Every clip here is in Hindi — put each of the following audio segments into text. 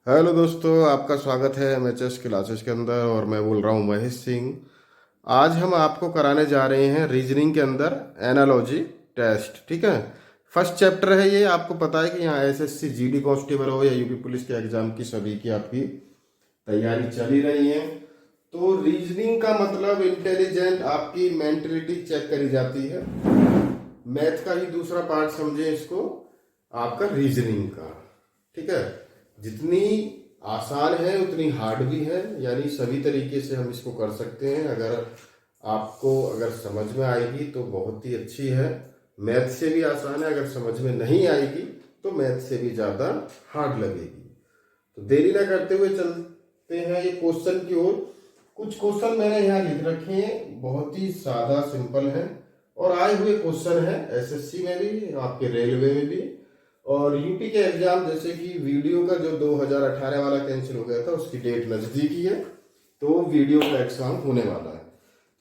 हेलो दोस्तों, आपका स्वागत है एमएचएस क्लासेस के अंदर। और मैं बोल रहा हूँ महेश सिंह। आज हम आपको कराने जा रहे हैं रीजनिंग के अंदर एनालॉजी टेस्ट। ठीक है, फर्स्ट चैप्टर है ये। आपको पता है कि यहाँ एसएससी जीडी कांस्टेबल हो या यूपी पुलिस के एग्जाम की, सभी की आपकी तैयारी चल ही रही है। तो रीजनिंग का मतलब इंटेलिजेंट, आपकी मेंटलिटी चेक करी जाती है। मैथ का ही दूसरा पार्ट समझे इसको, आपका रीजनिंग का। ठीक है, जितनी आसान है उतनी हार्ड भी है, यानी सभी तरीके से हम इसको कर सकते हैं। अगर समझ में आएगी तो बहुत ही अच्छी है, मैथ से भी आसान है। अगर समझ में नहीं आएगी तो मैथ से भी ज़्यादा हार्ड लगेगी। तो देरी ना करते हुए चलते हैं ये क्वेश्चन की ओर। कुछ क्वेश्चन मैंने यहाँ लिख रखे हैं, बहुत ही सादा सिंपल है और आए हुए क्वेश्चन है एसएससी में भी, आपके रेलवे में भी और यूपी के एग्जाम। जैसे कि वीडियो का जो 2018 वाला कैंसिल हो गया था, उसकी डेट नजदीकी है, तो वीडियो का एग्जाम होने वाला है।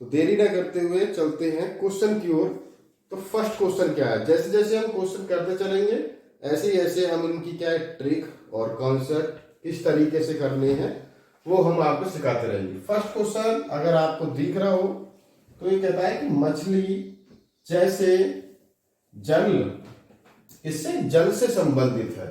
तो देरी ना करते हुए चलते हैं क्वेश्चन की ओर। तो फर्स्ट क्वेश्चन क्या है, जैसे जैसे हम क्वेश्चन करते चलेंगे ऐसे ही ऐसे हम इनकी क्या है ट्रिक और कॉन्सेप्ट किस तरीके से करने हैं वो हम आपको सिखाते रहेंगे। फर्स्ट क्वेश्चन अगर आपको दिख रहा हो तो ये कहता है कि मछली जैसे जल किससे, जल से संबंधित है।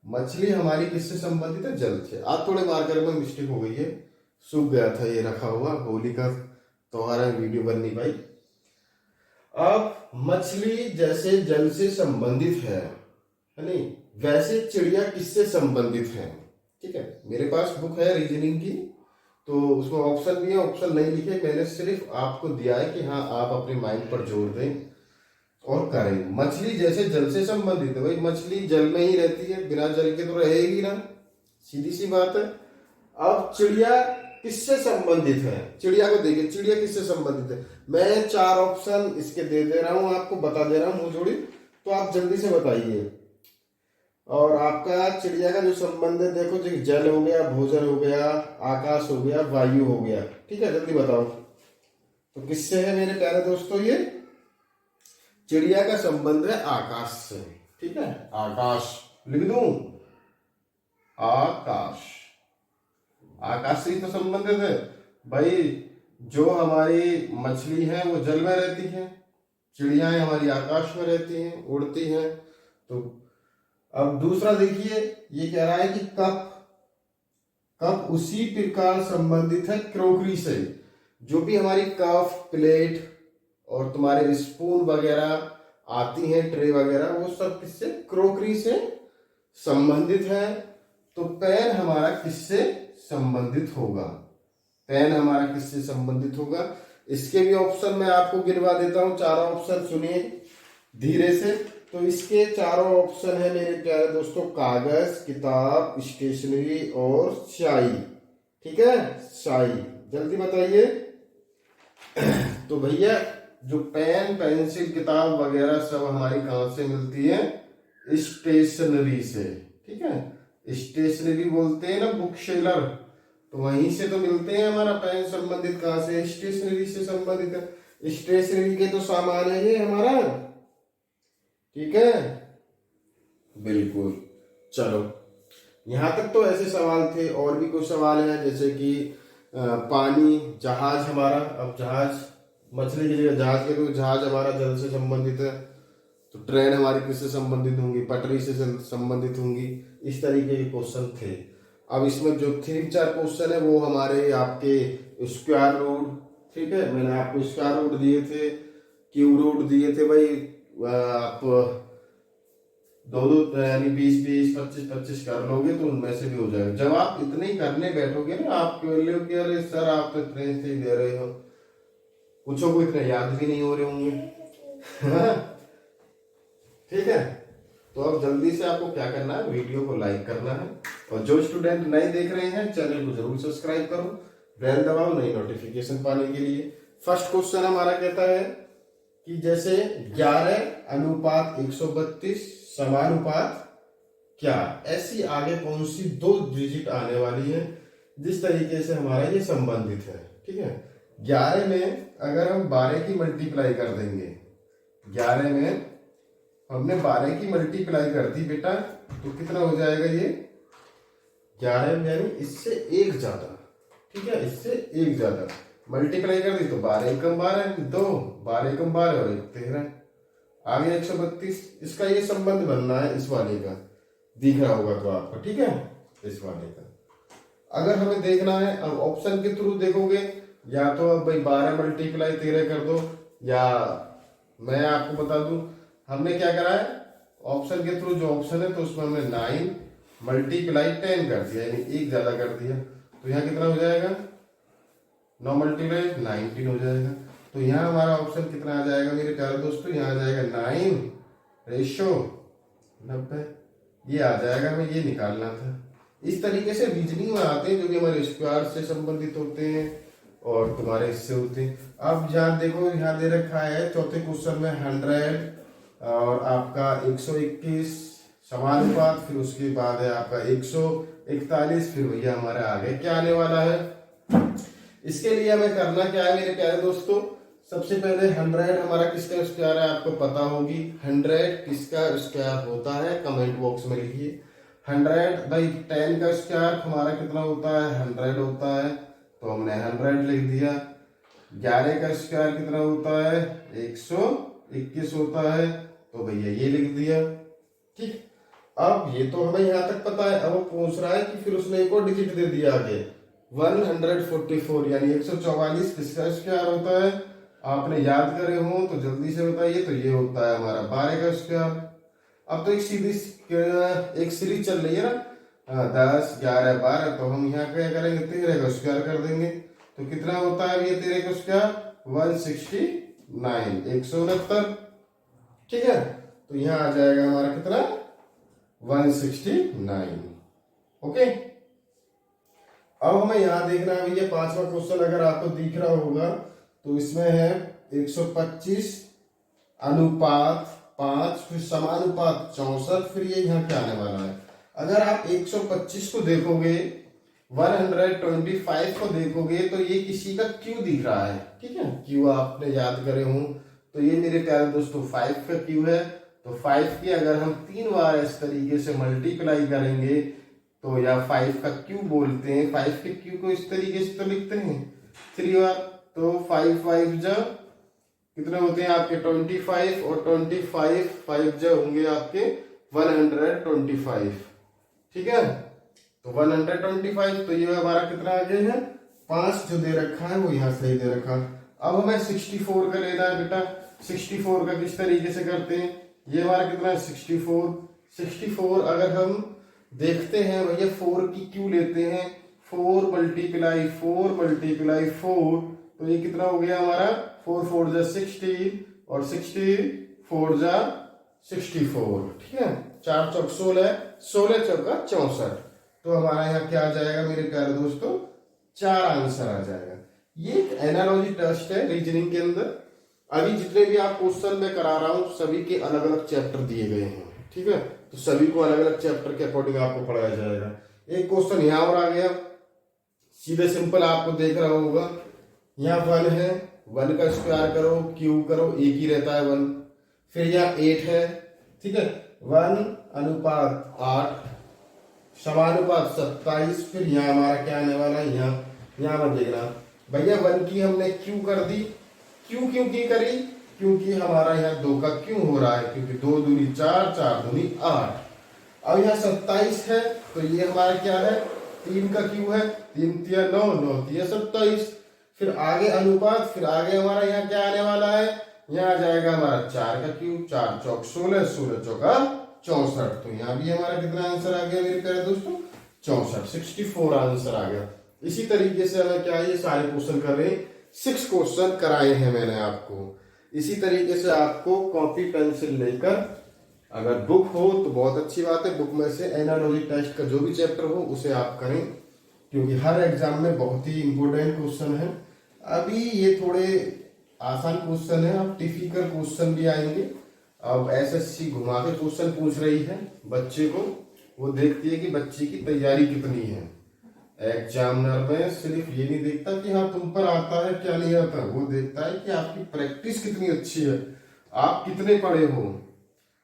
मछली हमारी किससे संबंधित है, जल से। आज थोड़े मार्कर में मिस्टेक हो गई है, सूख गया था ये रखा हुआ, होली का त्योहार है, वीडियो बन नहीं पाई। अब मछली जैसे जल से संबंधित है नहीं, वैसे चिड़िया किससे संबंधित है। ठीक है, मेरे पास बुक है रीजनिंग की, तो उसमें ऑप्शन भी है, ऑप्शन नहीं लिखे मैंने, सिर्फ आपको दिया है कि हाँ आप अपने माइंड पर जोर दें और करें। मछली जैसे जल से संबंधित है, भाई मछली जल में ही रहती है, बिना जल के तो रहेगी ना, सीधी सी बात है। अब चिड़िया किससे संबंधित है, चिड़िया को देखिए, चिड़िया किससे संबंधित है। मैं चार ऑप्शन इसके दे रहा हूं, आपको बता दे रहा हूं मुंह जोड़ी, तो आप जल्दी से बताइए। और आपका चिड़िया का जो संबंध है देखो जी, जल हो गया, भोजन हो गया, आकाश हो गया, वायु हो गया। ठीक है, जल्दी बताओ तो किससे है मेरे प्यारे दोस्तों। ये चिड़िया का संबंध है आकाश से। ठीक है, आकाश लिख दूं, आकाश, आकाश से ही तो संबंधित है भाई। जो हमारी मछली है वो जल में रहती है, चिड़ियाएं हमारी आकाश में रहती हैं, उड़ती हैं। तो अब दूसरा देखिए, ये कह रहा है कि कप, कप उसी प्रकार संबंधित है क्रोकरी से। जो भी हमारी कप, प्लेट और तुम्हारे स्पून वगैरह आती हैं, ट्रे वगैरह, वो सब किससे, क्रोकरी से संबंधित है। तो पेन हमारा किससे संबंधित होगा, पेन हमारा किससे संबंधित होगा। इसके भी ऑप्शन मैं आपको गिनवा देता हूं, चारों ऑप्शन सुनिए धीरे से। तो इसके चारों ऑप्शन है मेरे प्यारे दोस्तों, कागज, किताब, स्टेशनरी और स्याही। ठीक है, स्याही, जल्दी बताइए। तो भैया जो पेन, पेंसिल, किताब वगैरह सब हमारी कहां से मिलती है, स्टेशनरी से। ठीक है, स्टेशनरी बोलते हैं ना बुक शेलर, तो वहीं से तो मिलते हैं। हमारा पेन संबंधित कहां से, स्टेशनरी से संबंधित है। स्टेशनरी के तो सामान है ये हमारा। ठीक है, बिल्कुल। चलो, यहां तक तो ऐसे सवाल थे, और भी कुछ सवाल हैं जैसे कि पानी, जहाज हमारा। अब जहाज, मछली की जगह जहाज के, तो जहाज हमारा जल से संबंधित है। तो ट्रेन हमारी किससे संबंधित होंगी, पटरी से संबंधित होंगी। इस तरीके के क्वेश्चन थे। अब इसमें जो 3-4 क्वेश्चन है वो हमारे आपके स्क्वायर रूट। ठीक है, मैंने आपको स्क्वायर रूट दिए थे, क्यूब रूट दिए थे भाई। आप दो दो यानी 20-20, 25-25 कर लोगे तो उनमें से भी हो जाएगा। जब आप इतने ही करने बैठोगे ना, आप बोलोगे कि अरे सर आप तो इतने से दे रहे हो, कुछ को इतने याद भी नहीं हो रहे होंगे। ठीक है, तो अब जल्दी से आपको क्या करना है, वीडियो को लाइक करना है, और जो स्टूडेंट नए देख रहे हैं चैनल को जरूर सब्सक्राइब करो, बेल दबाओ नई नोटिफिकेशन पाने के लिए। फर्स्ट क्वेश्चन हमारा कहता है कि जैसे 11:132 समानुपात क्या, ऐसी आगे कौन सी दो डिजिट आने वाली है जिस तरीके से हमारा ये संबंधित है। ठीक है, 11 में अगर हम 12 की मल्टीप्लाई कर देंगे, 11 में हमने 12 की मल्टीप्लाई कर दी बेटा, तो कितना हो जाएगा ये, 11 यानी इससे एक ज्यादा, ठीक है, इससे एक ज्यादा मल्टीप्लाई कर दी तो 12 एकम 12, 2 12 एकम 12 और 1 13, आगे 132। इसका ये संबंध बनना है, इस वाले का दिख रहा होगा तो आपको, ठीक है, इस वाले का अगर हमें देखना है। अब ऑप्शन के थ्रू देखोगे, या तो अब भाई 12 मल्टीप्लाई 13 कर दो, या मैं आपको बता दूं हमने क्या करा है, ऑप्शन के थ्रू जो ऑप्शन है तो उसमें हमने 9 मल्टीप्लाई 10 कर दिया, यानी एक ज्यादा कर दिया, तो यहाँ कितना हो जाएगा, 9 मल्टीप्लाई 19 हो जाएगा। तो यहाँ हमारा ऑप्शन कितना आ जाएगा मेरे प्यारे दोस्तों, यहाँ आ जाएगा 9/90, ये आ जाएगा, हमें ये निकालना था। इस तरीके से रीजनिंग में आते हैं जो कि हमारे स्क्वायर से संबंधित होते हैं और तुम्हारे इससे होते हैं। अब यहाँ देखो, यहाँ दे रखा है चौथे क्वेश्चन में 100 और आपका 121 समानुपात, फिर उसके बाद है आपका 141, फिर भैया हमारे आगे क्या आने वाला है। इसके लिए हमें करना क्या है मेरे प्यारे दोस्तों, सबसे पहले 100 हमारा किसका स्क्वायर है आपको पता होगी, 100 किसका स्क्वायर होता है कमेंट बॉक्स में लिखिए। 100 भाई 10 का स्क्वायर हमारा कितना होता है, 100 होता है, तो हमने 100 लिख दिया। 11 का स्क्वायर कितना होता है, 121 होता है, तो भैया ये लिख दिया, ठीक। अब ये तो हमें यहाँ तक पता है, अब वो पूछ रहा है कि फिर उसने एक और डिजिट दे दिया आगे 144, यानी 144 किसका स्क्वायर होता है, आपने याद करे हो तो जल्दी से बताइए। तो ये होता है हमारा 12 का स्क्वायर। अब तो एक सीरीज चल रही है ना, 10 11 12, तो हम यहाँ क्या करेंगे, 13 का स्क्वायर कर देंगे, तो कितना होता है ये 13 का स्क्वायर 169, 169, ठीक है। तो यहाँ आ जाएगा हमारा कितना 169, ओके। अब हमें यहाँ देखना है भैया 5वां क्वेश्चन, अगर आपको दिख रहा होगा तो इसमें है 125 अनुपात 5, फिर समानुपात 64, फिर ये यहाँ क्या आने वाला है। अगर आप 125 को देखोगे, 125 को देखोगे, तो ये किसी का क्यू दिख रहा है, ठीक है, क्यू आपने याद करे हो, तो ये मेरे प्यारे दोस्तों 5 का क्यू है। तो 5 की अगर हम 3 बार इस तरीके से मल्टीप्लाई करेंगे तो, या 5 का क्यू बोलते हैं, 5 के क्यू को इस तरीके से तो लिखते हैं 3 बार, तो 5 5 जा कितने होते हैं आपके 25, और 25 5 जा होंगे आपके 125, ठीक है। तो 125, तो ये हमारा कितना आ गया है 5 जो दे रखा है वो यहाँ सही दे रखा। अब हमें 64 का लेना है बेटा, 64 का किस तरीके से करते हैं, ये हमारा कितना है 64 अगर हम देखते हैं भैया 4 की क्यू लेते हैं, 4 मल्टीप्लाई 4, तो ये कितना हो गया हमारा 4 4 जा 60 और 64 जा 64, ठीक है, 4 चौक 16, 16 चौका 64, तो हमारा यहाँ क्या आ जाएगा मेरे प्यारे दोस्तों 4 आंसर आ जाएगा। ये एक एनालॉजी टेस्ट है रीजनिंग के अंदर। अभी जितने भी आप क्वेश्चन में करा रहा हूं सभी के अलग अलग चैप्टर दिए गए हैं, ठीक है, तो सभी को अलग अलग चैप्टर के अकॉर्डिंग आपको पढ़ाया जाएगा। एक क्वेश्चन यहाँ और आ गया, सीधे सिंपल आपको देख रहा होगा, यहाँ 1 है, 1 का स्क्वायर करो, क्यूब करो, एक ही रहता है 1, फिर यहाँ 8 है, ठीक है, 1 अनुपात 8 समानुपात 27, फिर यहाँ हमारा क्या आने वाला है, यहाँ पर देखना भैया 1 की हमने क्यू कर दी, क्यू क्यों की करी, क्योंकि हमारा यहाँ 2 का क्यों हो रहा है, क्योंकि 2 दूनी 4, 4 दूनी 8। अब यहाँ 27 है, तो ये हमारा क्या है 3 का क्यू है, 3 तिया 9, 9 तिया 27, फिर आगे अनुपात, फिर आगे हमारा यहाँ क्या आने वाला है, यहाँ आ जाएगा हमारा 4 का क्यू, 4 चौक 16, 16 चौका 64, तो यहाँ भी हमारा कितना आंसर आ गया मेरे प्यारे दोस्तों 64, 64 आंसर आ गया। इसी तरीके से हमें क्या है, ये सारे क्वेश्चन कर रहे हैं, 6 क्वेश्चन कराए हैं मैंने आपको। इसी तरीके से आपको कॉपी पेंसिल लेकर, अगर बुक हो तो बहुत अच्छी बात है, बुक में से एनालॉजी टेस्ट का जो भी चैप्टर हो उसे आप करें, क्योंकि हर एग्जाम में बहुत ही इंपॉर्टेंट क्वेश्चन है। अभी ये थोड़े आसान क्वेश्चन है, अब डिफिकल्ट क्वेश्चन भी आएंगे। अब एसएससी घुमा के क्वेश्चन पूछ रही है बच्चे को, वो देखती है कि बच्चे की तैयारी कितनी है। एग्जामिनर में सिर्फ ये नहीं देखता कि हाँ तुम पर आता है क्या नहीं आता, वो देखता है कि आपकी प्रैक्टिस कितनी अच्छी है, आप कितने पढ़े हो।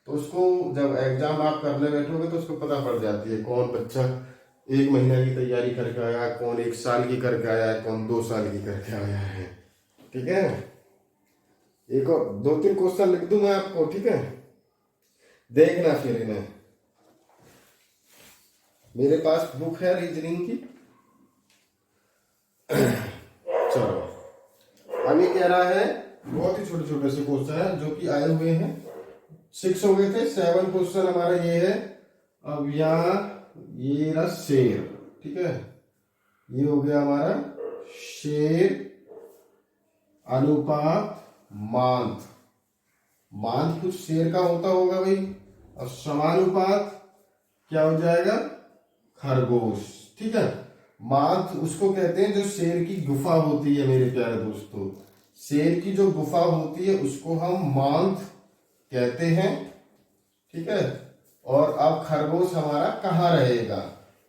तो उसको जब एग्जाम आप करने बैठोगे तो उसको पता पड़ जाती है कौन बच्चा 1 महीना की तैयारी करके आया, कौन 1 साल की करके आया है, कौन 2 साल की करके आया है। ठीक है, एक और 2-3 क्वेश्चन लिख दूं मैं आपको, ठीक है, देखना फिर इन्हें। मेरे पास बुक है रीजनिंग की। चलो, अब ये कह रहा है, बहुत ही छोटे छोटे से क्वेश्चन है जो कि आए हुए हैं। 6 हो गए थे, 7 क्वेश्चन हमारा ये है। अब यहाँ ये रहा शेर, ठीक है, ये हो गया हमारा शेर अनुपात मांत। मांत कुछ शेर का होता होगा भाई। अब समानुपात क्या हो जाएगा, खरगोश। ठीक है, मांत उसको कहते हैं जो शेर की गुफा होती है मेरे प्यारे दोस्तों। शेर की जो गुफा होती है उसको हम मांत कहते हैं। ठीक है, और अब खरगोश हमारा कहाँ रहेगा,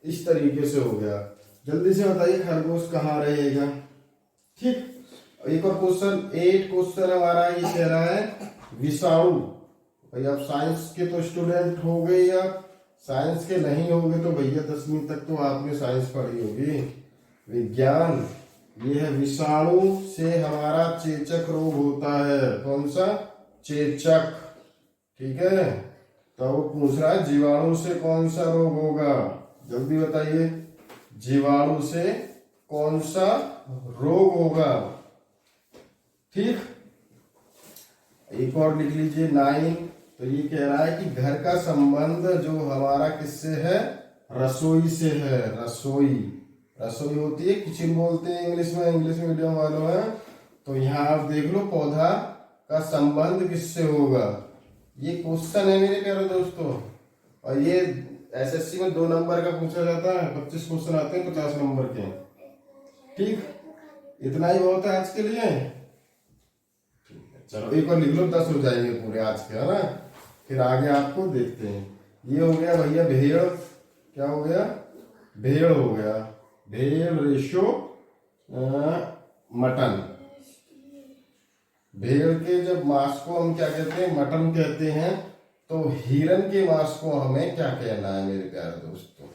इस तरीके से हो गया। जल्दी से बताइए खरगोश कहाँ रहेगा। ठीक, एक और क्वेश्चन 8 क्वेश्चन हमारा ये कह रहा है विषाणु। भाई आप साइंस के तो स्टूडेंट हो गए, या साइंस के नहीं होगे तो भैया 10वीं तक तो आपने साइंस पढ़ी होगी, विज्ञान। ये है विषाणु से हमारा चेचक रोग होता है। कौन सा, चेचक। ठीक है, तो वो पूछ रहा है जीवाणु से कौन सा रोग होगा, जल्दी बताइए, जीवाणु से कौन सा रोग होगा। ठीक, एक और लिख लीजिए 9। तो ये कह रहा है कि घर का संबंध जो हमारा किससे है, रसोई से है। रसोई, रसोई होती है, किचन बोलते हैं इंग्लिश में, इंग्लिश मीडियम वालों है। तो यहाँ आप देख लो पौधा का संबंध किससे होगा। ये क्वेश्चन है मेरे प्यारे दोस्तों, और ये एसएससी में 2 नंबर का पूछा जाता है। 25 क्वेश्चन आते हैं 50 नंबर के। ठीक, इतना ही बहुत है आज के लिए। चलो एक और लिख लो, 10 हो जाएंगे पूरे आज के, है ना। फिर आगे आपको देखते हैं। ये हो गया भैया भेड़, क्या हो गया, भेड़ हो गया, भेड़ रेशो मटन। भेड़ के जब मांस को हम क्या कहते हैं, मटन कहते हैं। तो हिरन के मांस को हमें क्या कहना है मेरे प्यारे दोस्तों,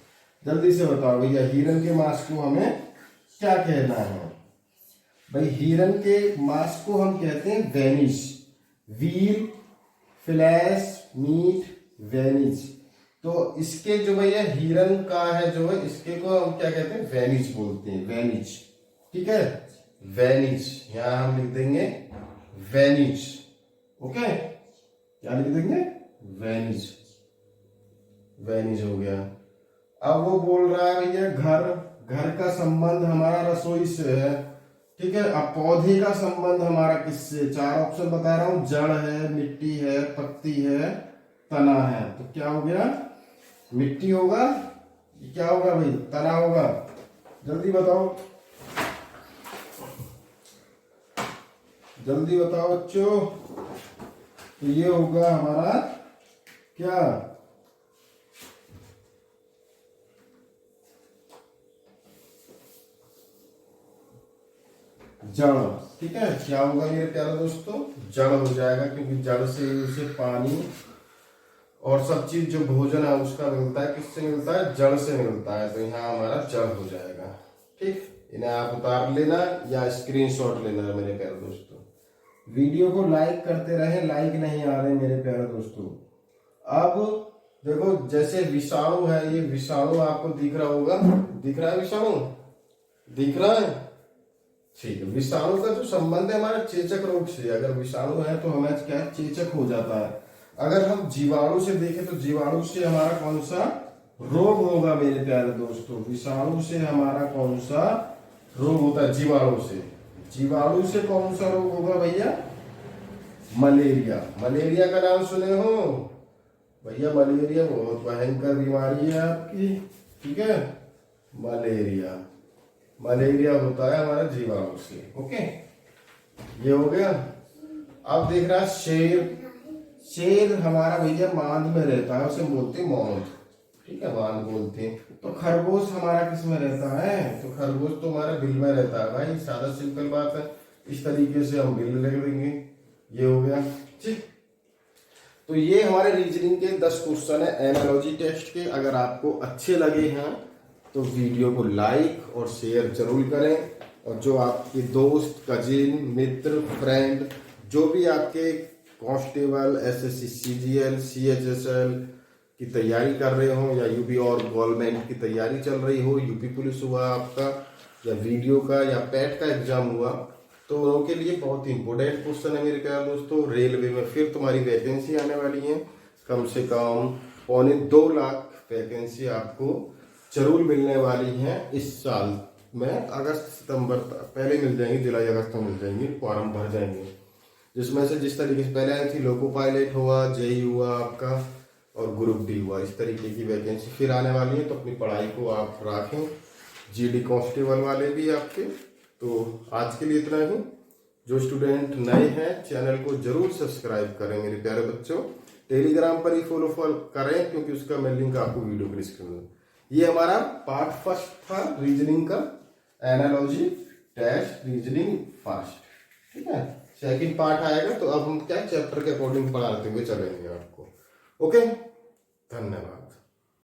जल्दी से बताओ भैया, हिरन के मांस को हमें क्या कहना है। भाई हिरन के मांस को हम कहते हैं Venice. Wheel, flash, meat, Venice. तो इसके जो भैया हिरन का है जो है, इसके को हम क्या कहते हैं, वेनिस बोलते हैं, वेनिस। ठीक है, वेनिस, यहां हम लिख देंगे वेनिस। ओके, क्या लिख देंगे, वेनिस। वेनिस हो गया। अब वो बोल रहा है भैया घर, घर का संबंध हमारा रसोई से है। ठीक है, अब पौधे का संबंध हमारा किससे, 4 ऑप्शन बता रहा हूं, जड़ है, मिट्टी है, पत्ती है, तना है। तो क्या हो गया, मिट्टी होगा, क्या होगा भाई, तना होगा। जल्दी बताओ, जल्दी बताओ बच्चों। तो ये होगा हमारा क्या, जड़। ठीक है, क्या होगा मेरे प्यारे दोस्तों, जड़ हो जाएगा, क्योंकि जड़ से उसे पानी और सब चीज जो भोजन है उसका मिलता है, किससे मिलता है, जड़ से मिलता है। तो यहाँ हमारा जड़ हो जाएगा। ठीक, इन्हें आप उतार लेना या स्क्रीनशॉट लेना है मेरे प्यारे दोस्तों। वीडियो को लाइक करते रहे, लाइक नहीं आ रहे मेरे प्यारे दोस्तों। अब देखो, जैसे विषाणु है, ये विषाणु आपको दिख रहा होगा, दिख रहा है विषाणु, दिख रहा है। ठीक है, विषाणु का जो संबंध है हमारे चेचक रोग से। अगर विषाणु है तो हमें क्या, चेचक हो जाता है। अगर हम जीवाणु से देखें तो जीवाणु से हमारा कौन सा रोग होगा मेरे प्यारे दोस्तों, विषाणु से हमारा कौन सा रोग होता है, जीवाणु से। जीवाणु से कौन सा रोग होगा भैया, मलेरिया। मलेरिया का नाम सुने हो भैया, मलेरिया बहुत भयंकर बीमारी है आपकी। ठीक है, मलेरिया, मलेरिया होता है हमारा जीवाणु से। ओके, ये हो गया। अब देख रहा है शेर। शेर हमारा भैया मांद में रहता है, उसे बोलते हैं मौत। ठीक है, मांद बोलते हैं। तो खरगोश हमारा किस में रहता है, तो खरगोश तो हमारा बिल में रहता है भाई, सादा सिंपल बात है। इस तरीके से हम बिल लिख देंगे। ये हो गया। ठीक, तो ये हमारे रीजनिंग के 10 क्वेश्चन है एनालॉजी टेस्ट के। अगर आपको अच्छे लगे हैं तो वीडियो को लाइक और शेयर जरूर करें। और जो आपके दोस्त, कजिन, मित्र, फ्रेंड, जो भी आपके कांस्टेबल, एसएससी, सीजीएल, सीएचएसएल की तैयारी कर रहे हो, या यूपी और गवर्नमेंट की तैयारी चल रही हो, यूपी पुलिस हुआ आपका, या वीडियो का, या पैट का एग्जाम हुआ, तो उनके लिए बहुत ही इंपॉर्टेंट क्वेश्चन है मेरे ख्याल दोस्तों। रेलवे में फिर तुम्हारी वैकेंसी आने वाली है, कम से कम 2.25 लाख वैकेंसी आपको जरूर मिलने वाली है इस साल में। अगस्त सितंबर पहले मिल जाएंगी, जुलाई अगस्त में मिल जाएंगी, फॉर्म भर जाएंगे। जिसमें से जिस तरीके से पहले आई थी, लोको पायलट हुआ, जेई हुआ आपका, और ग्रुप डी हुआ, इस तरीके की वैकेंसी फिर आने वाली है। तो अपनी पढ़ाई को आप रखें। जीडी कांस्टेबल वाले भी आपके। तो आज के लिए इतना ही। जो स्टूडेंट नए हैं, चैनल को जरूर सब्सक्राइब करें मेरे प्यारे बच्चों। टेलीग्राम पर ही फॉलो करें, क्योंकि उसका मैं लिंक आपको वीडियो के डिस्क्रिप्शन में। ये हमारा पार्ट फर्स्ट था रीजनिंग का, एनालॉजी टेस्ट रीजनिंग फर्स्ट, ठीक है। सेकंड पार्ट आएगा तो अब हम क्या चैप्टर के अकॉर्डिंग पढ़ाते हुए चलेंगे आपको। ओके, धन्यवाद।